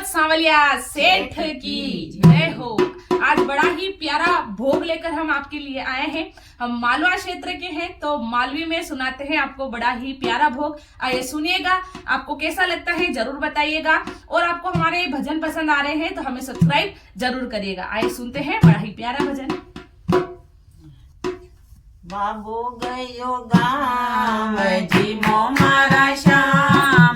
सांवलिया सेठ की जय हो। आज बड़ा ही प्यारा भोग लेकर हम आपके लिए आए हैं। हम मालवा क्षेत्र के हैं तो मालवी में सुनाते हैं आपको बड़ा ही प्यारा भोग। आइए सुनिएगा, आपको कैसा लगता है जरूर बताइएगा। और आपको हमारे भजन पसंद आ रहे हैं तो हमें सब्सक्राइब जरूर करिएगा। आइए सुनते हैं बड़ा ही प्यारा भजन। बाबू गयो गाम जीमो मारा श्याम